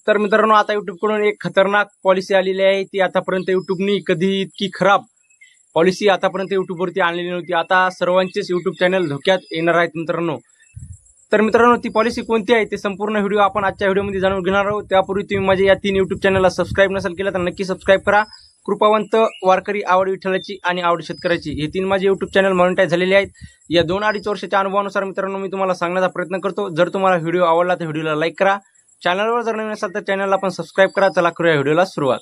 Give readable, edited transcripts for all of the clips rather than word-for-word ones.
तर मित्रांनो, आता YouTube कडून एक खतरनाक पॉलिसी आलेली आहे. ती आतापर्यंत YouTubeनी कधी इतकी खराब पॉलिसी आतापर्यंत YouTube वरती आणलेली नव्हती. आता सर्वांचेच YouTube चॅनल धोक्यात येणार आहेत मित्रांनो. तर मित्रांनो, ती पॉलिसी कोणती आहे ते संपूर्ण व्हिडिओ आपण आजच्या व्हिडिओमध्ये जाणून घेणार आहोत. त्यापूर्वी तुम्ही माझ्या या 3 YouTube चॅनलला सबस्क्राईब नसेल केलं तर नक्की सबस्क्राईब करा. कृपावंत, वारकरी, आवड विठ्ठलाची आणि आवड शेतकऱ्याची हे 3 माझे YouTube चॅनल मॉनिटाईज झालेले आहेत. या 2-2.5 वर्षाच्या अनुभवानुसार मित्रांनो मी तुम्हाला सांगण्याचा प्रयत्न करतो. जर तुम्हाला व्हिडिओ आवडला तर व्हिडिओला लाईक करा. चॅनलवर जर नवीन असाल तर चॅनलला पण सबस्क्राईब करा. चला करूया व्हिडिओला सुरुवात.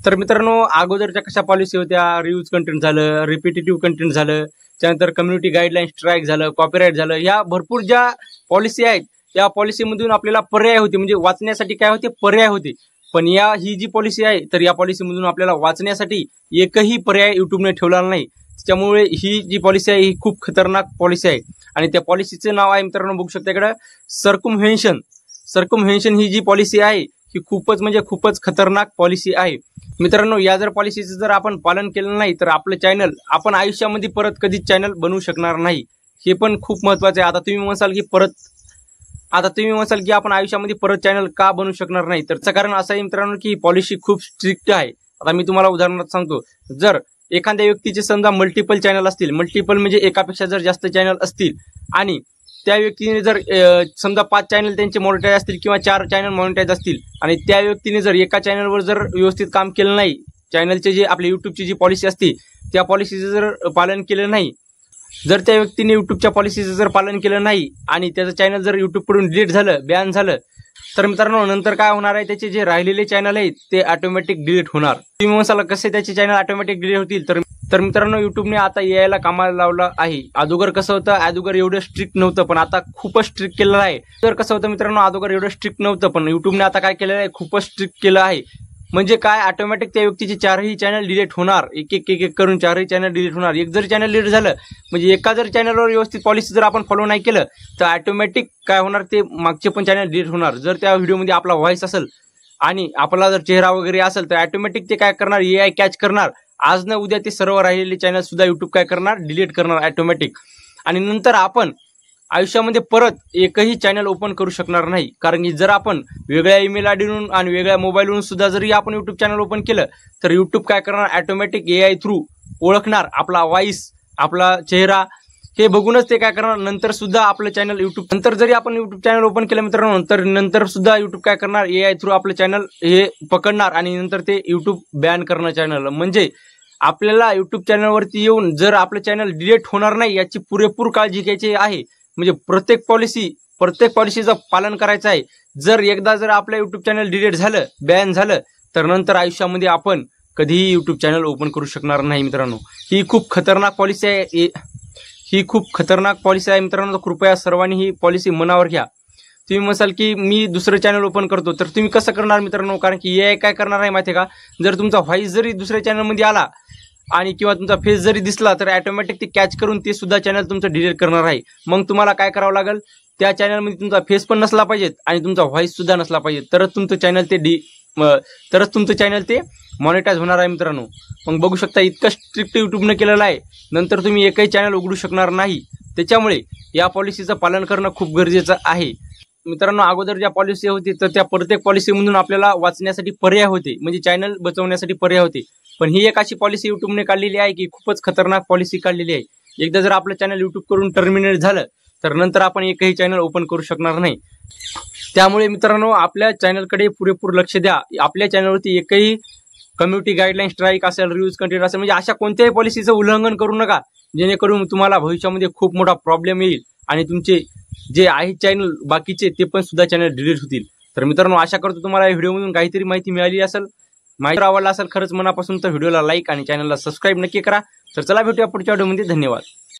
तर मित्रांनो, अगोदरच्या कशा पॉलिसी होत्या, रिव्ह्यूज कंटेंट झालं, रिपिटेटिव्ह कंटेंट झालं, त्यानंतर कम्युनिटी गाईडलाईन स्ट्राईक झालं, कॉपीराईट झालं, या भरपूर ज्या पॉलिसी आहेत या पॉलिसीमधून आपल्याला पर्याय होते, म्हणजे वाचण्यासाठी काय होते, पर्याय होते. पण ही जी पॉलिसी आहे तर या पॉलिसीमधून आपल्याला वाचण्यासाठी एकही पर्याय युट्यूबने ठेवलेला नाही. त्यामुळे ही जी पॉलिसी आहे ही खूप खतरनाक पॉलिसी आहे आणि त्या पॉलिसीचं नाव आहे मित्रांनो, बघू शकता इकडे, सर्कमव्हेन्शन ही जी पॉलिसी आहे ही खूपच म्हणजे खूपच खतरनाक पॉलिसी आहे मित्रांनो. या जर पॉलिसीचं जर आपण पालन केलं नाही तर आपलं चॅनल आपण आयुष्यामध्ये परत कधीच चॅनल बनवू शकणार नाही. हे पण खूप महत्वाचं आहे. आता तुम्ही म्हणसाल की आपण आयुष्यामध्ये परत चॅनल का बनवू शकणार नाही, तर कारण असं आहे मित्रांनो की ही पॉलिसी खूप स्ट्रिक्ट आहे. आता मी तुम्हाला उदाहरणार्थ सांगतो, जर एखाद्या व्यक्तीचे समजा मल्टिपल चॅनल असतील, मल्टिपल म्हणजे एकापेक्षा जर जास्त चॅनल असतील आणि त्या व्यक्तीने जर समजा 5 चॅनल त्यांचे मॉनिटाईज असतील किंवा 4 चॅनल मॉनिटाईज असतील आणि त्या व्यक्तीने जर एका चॅनलवर जर व्यवस्थित काम केलं नाही, चॅनलचे जे आपले युट्यूबची जी पॉलिसी असते त्या पॉलिसीचं जर पालन केलं नाही, जर त्या व्यक्तीने युट्यूबच्या पॉलिसीचं जर पालन केलं नाही आणि त्याचं चॅनल जर युट्यूबकडून डिलीट झालं, बॅन झालं, तर मित्रांनो नंतर काय होणार आहे, त्याचे जे राहिलेले चॅनल आहेत ते ऑटोमॅटिक डिलीट होणार. तुम्ही म्हणसाल कसे त्याचे चॅनल ऑटोमॅटिक डिलीट होतील, तर मित्रांनो युट्यूबने आता यायला कामाला लावलं आहे. अगोदर कसं होतं, अगोदर एवढं स्ट्रिक्ट नव्हतं पण आता खूपच स्ट्रिक्ट केलेलं आहे. तर कसं होतं मित्रांनो, अगोदर एवढं स्ट्रिक्ट नव्हतं पण युट्यूबने आता काय केलेलं आहे, खूपच स्ट्रिक्ट केलं आहे. म्हणजे काय, ऑटोमॅटिक त्या व्यक्तीचे 4ही चॅनल डिलीट होणार, एक एक करून 4ही चॅनल डिलीट होणार. एक जर चॅनल डिलीट झालं म्हणजे एका जर चॅनलवर व्यवस्थित पॉलिसी जर आपण फॉलो नाही केलं तर ऑटोमॅटिक काय होणार, ते मागचे पण चॅनल डिलीट होणार. जर त्या व्हिडिओमध्ये आपला व्हॉइस असेल आणि आपला जर चेहरा वगैरे असेल तर ऑटोमॅटिक ते काय करणार, AI कॅच करणार. आज ना उद्या ते सर्व राहिलेले चॅनल सुद्धा युट्यूब काय करणार, डिलीट करणार ऑटोमॅटिक. आणि नंतर आपण आयुष्यामध्ये परत एकही चॅनल ओपन करू शकणार नाही. कारण की जर आपण वेगळ्या ईमेल आयडीवरून आणि वेगळ्या मोबाईलवरून सुद्धा जरी आपण युट्यूब चॅनल ओपन केलं तर युट्यूब काय करणार, ऑटोमॅटिक AI थ्रू ओळखणार आपला व्हॉइस, आपला चेहरा, हे बघूनच ते काय करणार. नंतर सुद्धा आपलं चॅनल नंतर जरी आपण युट्यूब चॅनल ओपन केलं मित्रांनो, तर नंतर सुद्धा युट्यूब काय करणार, AI थ्रू आपलं चॅनल हे पकडणार आणि नंतर ते युट्यूब बॅन करणार चॅनल. म्हणजे आपल्याला युट्यूब चॅनलवरती येऊन जर आपलं चॅनल डिलीट होणार नाही याची पुरेपूर काळजी घ्यायची आहे. म्हणजे प्रत्येक पॉलिसीचं पालन करायचं आहे. जर एकदा जर आपलं युट्यूब चॅनल डिलीट झालं, बॅन झालं, तर नंतर आयुष्यामध्ये आपण कधीही युट्यूब चॅनल ओपन करू शकणार नाही मित्रांनो. ही खूप खतरनाक पॉलिसी आहे मित्रांनो. कृपया सर्वांनी ही पॉलिसी मनावर घ्या. तुम्ही म्हणाल की मी दुसरं चॅनल ओपन करतो, तर तुम्ही कसं करणार मित्रांनो, कारण की AI काय करणार आहे माहिती आहे का, जर तुमचा व्हॉइस जरी दुसऱ्या चॅनलमध्ये आला आणि किंवा तुमचा फेस जरी दिसला तर ऑटोमॅटिक ते कॅच करून ते सुद्धा चॅनल तुमचं डिलीट करणार आहे. मग तुम्हाला काय करावं लागेल, त्या चॅनलमध्ये तुमचा फेस पण नसला पाहिजे आणि तुमचा व्हॉइस सुद्धा नसला पाहिजे, तरच तुमचं चॅनल ते मॉनिटाईज होणार आहे मित्रांनो. मग बघू शकता इतकं स्ट्रिक्ट युट्यूबने केलेलं आहे, नंतर तुम्ही एकही चॅनल उघडू शकणार नाही. त्याच्यामुळे या पॉलिसीचं पालन करणं खूप गरजेचं आहे मित्रांनो. अगोदर ज्या पॉलिसी होती तर त्या प्रत्येक पॉलिसीमधून आपल्याला वाचण्यासाठी पर्याय होते, म्हणजे चॅनल बचवण्यासाठी पर्याय होते. पण ही एक अशी पॉलिसी युट्यूबने काढलेली आहे की खूपच खतरनाक पॉलिसी काढलेली आहे. एकदा जर आपलं चॅनल युट्यूब करून टर्मिनेट झालं तर नंतर आपण एकही चॅनल ओपन करू शकणार नाही. त्यामुळे मित्रांनो आपल्या चॅनलकडे पुरेपूर लक्ष द्या. आपल्या चॅनलवरती एकही कम्युनिटी गाईडलाईन स्ट्राईक असेल, रिव्ह्यूज कंटेंट असेल, म्हणजे अशा कोणत्याही पॉलिसीचं उल्लंघन करू नका, जेणेकरून तुम्हाला भविष्यामध्ये खूप मोठा प्रॉब्लेम येईल आणि तुमचे जे आहे चॅनल बाकीचे ते पण सुद्धा चॅनल डिलीट होतील. तर मित्रांनो आशा करतो तुम्हाला या व्हिडिओमधून काहीतरी माहिती मिळाली असेल. माहिती आवडला असेल खरंच मनापासून तर व्हिडिओला लाईक आणि चॅनलला सबस्क्राईब नक्की करा. तर चला भेटूया पुढच्या व्हिडिओमध्ये. धन्यवाद.